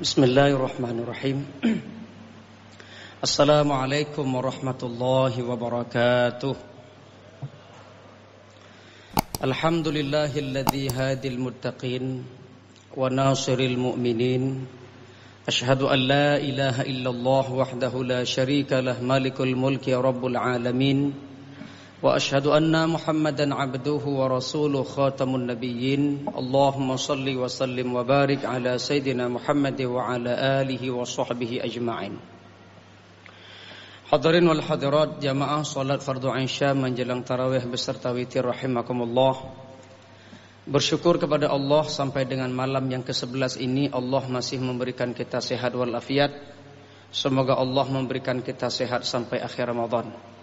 Bismillahirrahmanirrahim. Assalamualaikum warahmatullahi wabarakatuh. Alhamdulillahilladzi hadil muttaqin wa nasiril mu'minin. Ashhadu an la ilaha illallah wahdahu la syarika lah malikul mulki rabbul alamin. Wa ashhadu anna Muhammadan abduhu wa rasuluhu khatamun nabiyyin. Allahumma salli wa sallim wa barik ala sayyidina Muhammad wa ala alihi wa sahbihi ajma'in. Hadirin wal hadirat jamaah salat fardu Isya menjelang tarawih beserta witir rahimakumullah. Bersyukur kepada Allah sampai dengan malam yang ke-11 ini Allah masih memberikan kita sehat wal afiat. Semoga Allah memberikan kita sehat sampai akhir Ramadan.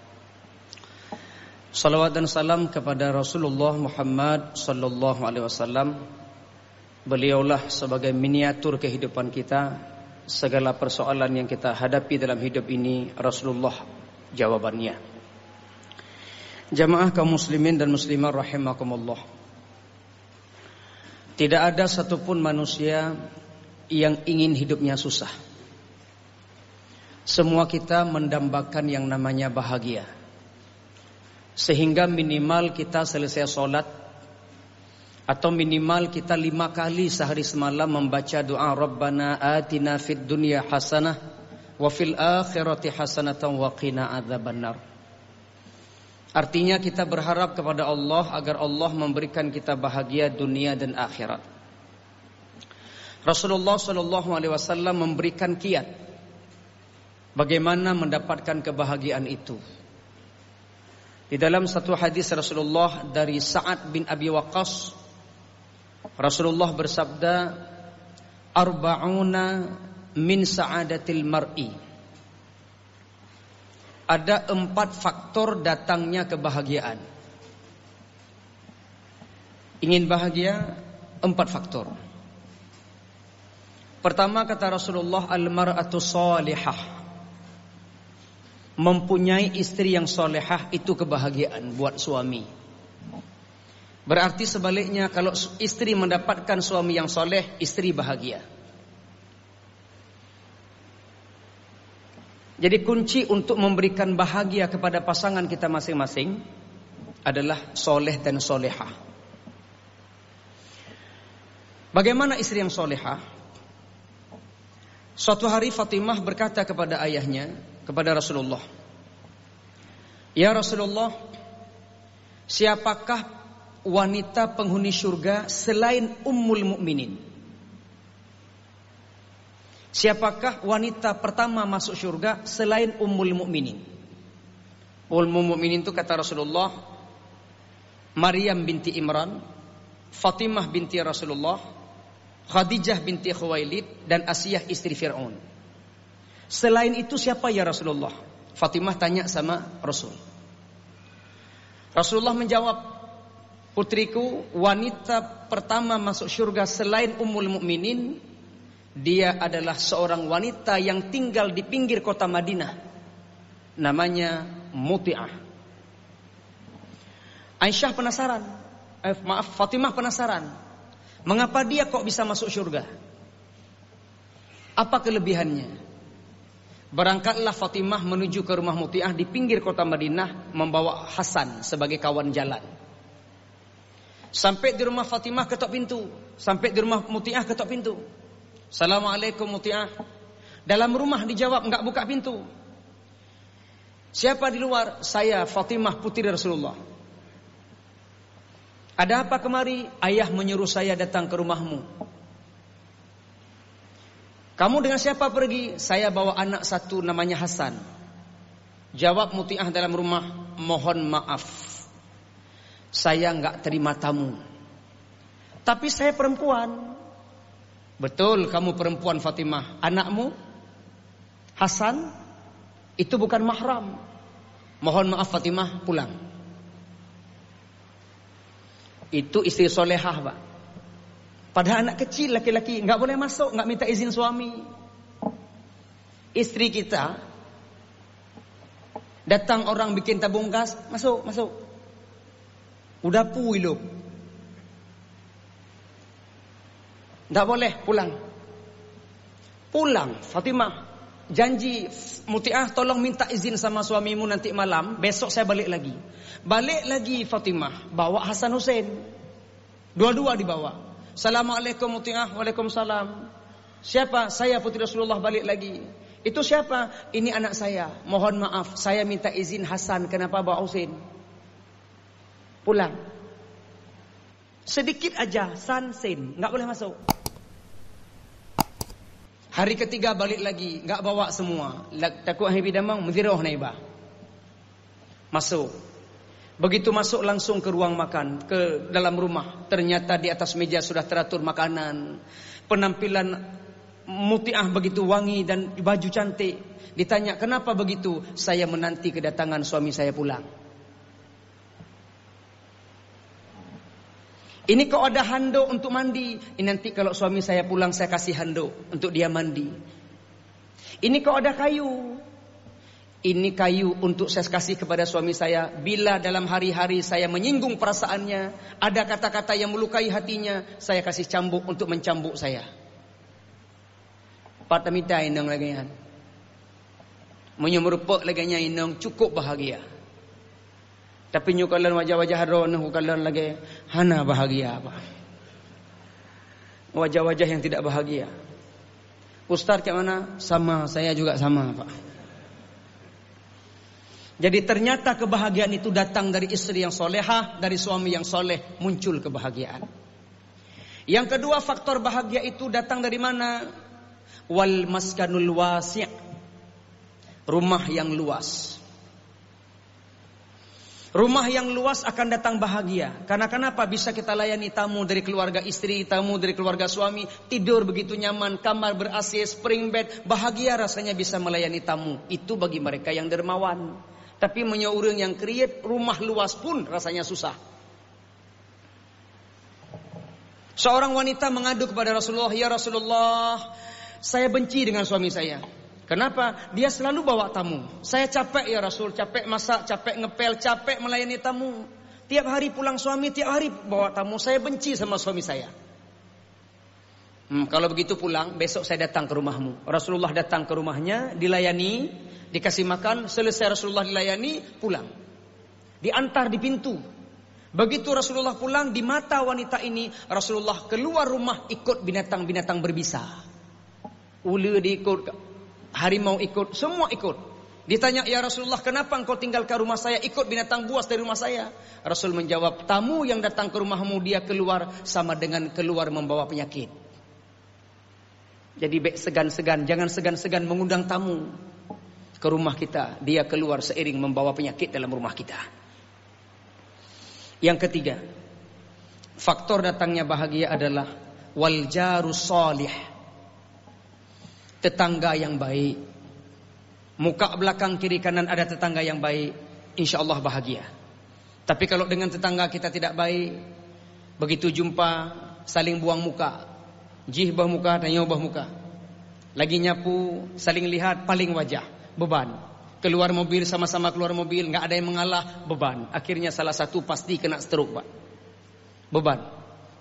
Salawat dan salam kepada Rasulullah Muhammad sallallahu alaihi wasallam. Beliaulah sebagai miniatur kehidupan kita. Segala persoalan yang kita hadapi dalam hidup ini Rasulullah jawabannya. Jamaah kaum muslimin dan muslimah rahimakumullah. Tidak ada satupun manusia yang ingin hidupnya susah. Semua kita mendambakan yang namanya bahagia. Sehingga minimal kita selesai sholat atau minimal kita 5 kali sehari semalam membaca doa Rabbana atina fid dunya hasanah wa fil akhirati hasanatan wa qina adzabannar. Artinya kita berharap kepada Allah agar Allah memberikan kita bahagia dunia dan akhirat. Rasulullah sallallahu alaihi wasallam memberikan kiat bagaimana mendapatkan kebahagiaan itu. Di dalam satu hadis Rasulullah dari Sa'ad bin Abi Waqqas, Rasulullah bersabda, "Arba'una min sa'adatil mar'i." Ada 4 faktor datangnya kebahagiaan. Ingin bahagia, 4 faktor. Pertama kata Rasulullah, al-mar'atu salihah. Mempunyai istri yang solehah itu kebahagiaan buat suami. Berarti sebaliknya, kalau istri mendapatkan suami yang soleh, istri bahagia. Jadi kunci untuk memberikan bahagia kepada pasangan kita masing-masing adalah soleh dan solehah. Bagaimana istri yang solehah? Suatu hari Fatimah berkata kepada ayahnya, kepada Rasulullah, "Ya Rasulullah, siapakah wanita penghuni surga selain Ummul Mukminin? Siapakah wanita pertama masuk surga selain Ummul Mukminin?" Ummul Mukminin itu kata Rasulullah, Maryam binti Imran, Fatimah binti Rasulullah, Khadijah binti Khuwailid, dan Asiyah istri Fir'aun. Selain itu siapa ya Rasulullah? Fatimah tanya sama Rasul. Rasulullah menjawab, "Putriku, wanita pertama masuk surga selain Ummul Mukminin, dia adalah seorang wanita yang tinggal di pinggir kota Madinah. Namanya Muti'ah." Aisyah penasaran. Fatimah penasaran. Mengapa dia kok bisa masuk surga? Apa kelebihannya? Berangkatlah Fatimah menuju ke rumah Muti'ah di pinggir kota Madinah membawa Hasan sebagai kawan jalan. Sampai di rumah Fatimah ketok pintu, sampai di rumah Muti'ah ketok pintu. "Assalamualaikum Muti'ah." Dalam rumah dijawab, enggak buka pintu. "Siapa di luar?" "Saya Fatimah putri Rasulullah." "Ada apa kemari?" "Ayah menyuruh saya datang ke rumahmu." "Kamu dengan siapa pergi?" "Saya bawa anak satu namanya Hasan." Jawab Muti'ah dalam rumah, "Mohon maaf, saya enggak terima tamu. Tapi saya perempuan." "Betul, kamu perempuan Fatimah. Anakmu Hasan itu bukan mahram. Mohon maaf Fatimah, pulang." Itu istri solehah, Pak. Padahal anak kecil laki-laki enggak boleh masuk, enggak minta izin suami. Istri kita datang orang bikin tabung gas, masuk. Udah puilup. Tidak boleh pulang. Pulang, Fatimah janji, Muti'ah tolong minta izin sama suamimu nanti malam, besok saya balik lagi. Balik lagi Fatimah, bawa Hasan Hussein. Dua-dua dibawa. Assalamualaikum Muti'ah, waalaikumsalam. Siapa? Saya putri Rasulullah balik lagi. Itu siapa? Ini anak saya. Mohon maaf, saya minta izin Hasan, kenapa bawa Hussein? Pulang. Sedikit aja, Sansen, nggak boleh masuk. Hari ketiga balik lagi, nggak bawa semua. Takut habi damang, mudhiroh naibah. Masuk. Begitu masuk langsung ke ruang makan, ke dalam rumah. Ternyata di atas meja sudah teratur makanan. Penampilan Muti'ah begitu wangi dan baju cantik. Ditanya, kenapa begitu? Saya menanti kedatangan suami saya pulang. Ini kok ada handuk untuk mandi. Ini nanti kalau suami saya pulang saya kasih handuk untuk dia mandi. Ini kok ada kayu. Ini kayu untuk saya kasih kepada suami saya. Bila dalam hari-hari saya menyinggung perasaannya, ada kata-kata yang melukai hatinya, saya kasih cambuk untuk mencambuk saya. Patamita inong lagayan. Menyemurupuk laganya inong cukup bahagia. Tapi nyukalan wajah-wajah haron hukalan lagi hana bahagia apa. Wajah-wajah yang tidak bahagia. Ustaz kayak mana? Sama, saya juga sama, Pak. Jadi ternyata kebahagiaan itu datang dari istri yang solehah, dari suami yang soleh, muncul kebahagiaan. Yang kedua, faktor bahagia itu datang dari mana? Wal maskanul wasi', rumah yang luas. Rumah yang luas akan datang bahagia. Karena kenapa? Bisa kita layani tamu dari keluarga istri, tamu dari keluarga suami, tidur begitu nyaman, kamar ber-AC, spring bed, bahagia rasanya bisa melayani tamu. Itu bagi mereka yang dermawan. Tapi menyeurang yang create rumah luas pun rasanya susah. Seorang wanita mengadu kepada Rasulullah, ya Rasulullah, saya benci dengan suami saya. Kenapa? Dia selalu bawa tamu. Saya capek ya Rasul, capek masak, capek ngepel, capek melayani tamu. Tiap hari pulang suami, tiap hari bawa tamu. Saya benci sama suami saya. Kalau begitu pulang, besok saya datang ke rumahmu. Rasulullah datang ke rumahnya, dilayani, dikasih makan. Selesai Rasulullah dilayani, pulang. Diantar di pintu. Begitu Rasulullah pulang, di mata wanita ini, Rasulullah keluar rumah ikut binatang-binatang berbisa. Ula diikut, harimau ikut, semua ikut. Ditanya, ya Rasulullah, kenapa engkau tinggalkan rumah saya, ikut binatang buas dari rumah saya? Rasul menjawab, tamu yang datang ke rumahmu, dia keluar sama dengan keluar membawa penyakit. Jadi segan-segan, jangan segan-segan mengundang tamu ke rumah kita. Dia keluar seiring membawa penyakit dalam rumah kita. Yang ketiga, faktor datangnya bahagia adalah wal jarus salih, tetangga yang baik. Muka belakang kiri kanan ada tetangga yang baik, insya Allah bahagia. Tapi kalau dengan tetangga kita tidak baik, begitu jumpa saling buang muka, jihbah muka dan nyobah muka. Lagi nyapu saling lihat paling wajah, beban. Keluar mobil sama-sama keluar mobil, nggak ada yang mengalah, beban. Akhirnya salah satu pasti kena stroke, Pak. Beban.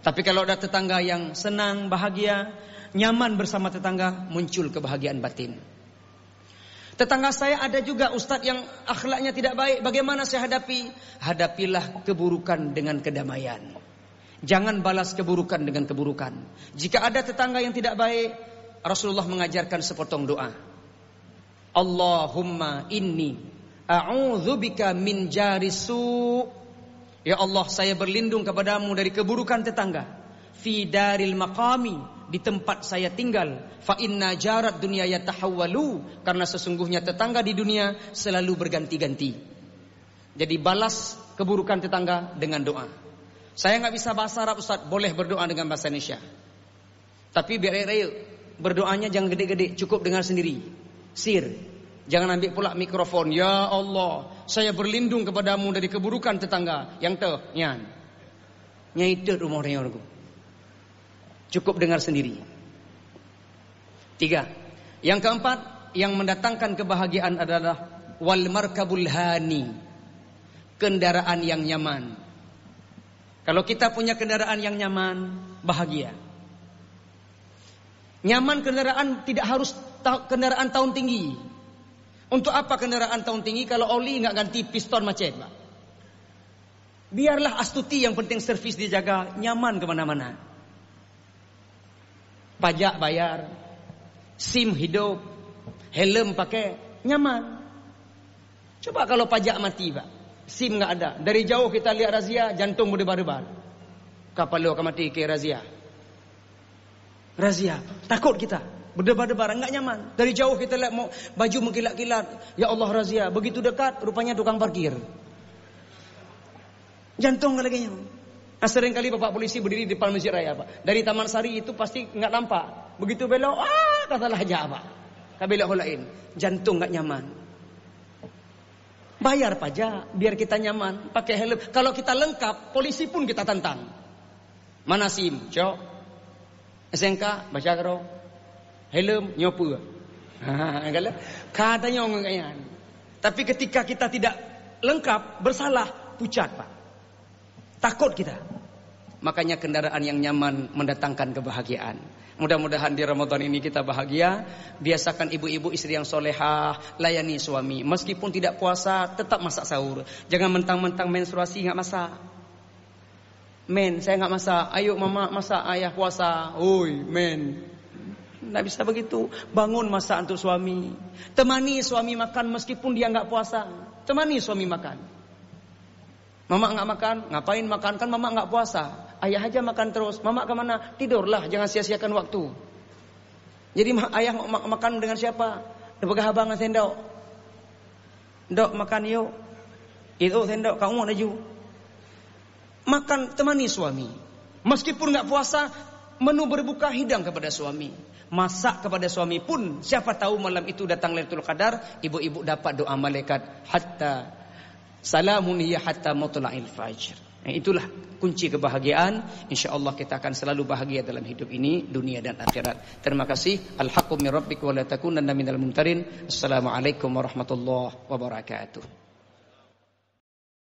Tapi kalau ada tetangga yang senang, bahagia, nyaman bersama tetangga, muncul kebahagiaan batin. Tetangga saya ada juga ustadz yang akhlaknya tidak baik. Bagaimana saya hadapi? Hadapilah keburukan dengan kedamaian. Jangan balas keburukan dengan keburukan. Jika ada tetangga yang tidak baik, Rasulullah mengajarkan sepotong doa. Allahumma inni a'udzubika min jarisu. Ya Allah, saya berlindung kepadamu dari keburukan tetangga. Fi daril maqami, di tempat saya tinggal. Fa inna jarat dunya yatahawwalu, karena sesungguhnya tetangga di dunia selalu berganti-ganti. Jadi balas keburukan tetangga dengan doa. Saya nggak bisa bahasa Arab Ustaz, boleh berdoa dengan bahasa Indonesia. Tapi biar berdoanya jangan gede-gede, cukup dengar sendiri. Sir, jangan ambil pula mikrofon. Ya Allah, saya berlindung kepadamu dari keburukan tetangga. Yang teh, nyan. Nyai rumah orang. Cukup dengar sendiri. 3. Yang keempat, yang mendatangkan kebahagiaan adalah wal markabul hani, kendaraan yang nyaman. Kalau kita punya kendaraan yang nyaman, bahagia. Nyaman kendaraan tidak harus kendaraan tahun tinggi. Untuk apa kendaraan tahun tinggi kalau oli nggak ganti piston macet, Pak? Biarlah Astuti, yang penting servis dijaga, nyaman kemana-mana. Pajak bayar, SIM hidup, helm pakai, nyaman. Coba kalau pajak mati, Pak, SIM nggak ada, dari jauh kita lihat razia, jantung berdebar-debar. Kapal lo akan mati ke razia. Razia, takut kita, berdebar-debar, nggak nyaman. Dari jauh kita lihat mau baju mengkilat-kilat, ya Allah razia. Begitu dekat, rupanya tukang parkir. Jantung nggak lagi nyaman. Nah, sering kali Bapak polisi berdiri di depan Masjid Raya, Pak. Dari Taman Sari itu pasti nggak nampak. Begitu belok, katalah aja, Pak. Kabelok holain, jantung nggak nyaman. Bayar pajak biar kita nyaman, pakai helm. Kalau kita lengkap, polisi pun kita tantang. Mana SIM, cok? SNK baca karo, helm nyopu. Katanya ngomongnya. Tapi ketika kita tidak lengkap, bersalah, pucat, Pak. Takut kita. Makanya kendaraan yang nyaman mendatangkan kebahagiaan. Mudah-mudahan di Ramadan ini kita bahagia. Biasakan ibu-ibu istri yang solehah, layani suami. Meskipun tidak puasa, tetap masak sahur. Jangan mentang-mentang menstruasi nggak masak. Men, saya nggak masak. Ayo mama masak, ayah puasa. Oi, men. Nggak bisa begitu. Bangun masak untuk suami. Temani suami makan meskipun dia nggak puasa. Temani suami makan. Mama nggak makan, ngapain makan? Kan mama nggak puasa. Ayah aja makan terus. Mama kemana? Tidurlah, jangan sia-siakan waktu. Jadi ayah makan dengan siapa? Dapegah abang sendok. Dok makan yuk. Itu sendok kamu mau laju. Makan, temani suami. Meskipun nggak puasa, menu berbuka hidang kepada suami. Masak kepada suami pun, siapa tahu malam itu datang Lailatul Qadar, ibu-ibu dapat doa malaikat hatta salamun hiya hatta matla'il fajr. Itulah kunci kebahagiaan. Insyaallah kita akan selalu bahagia dalam hidup ini, dunia dan akhirat. Terima kasih. Al-haqqu min rabbika wa la takunanna minal mumtarin. Assalamualaikum warahmatullahi wabarakatuh.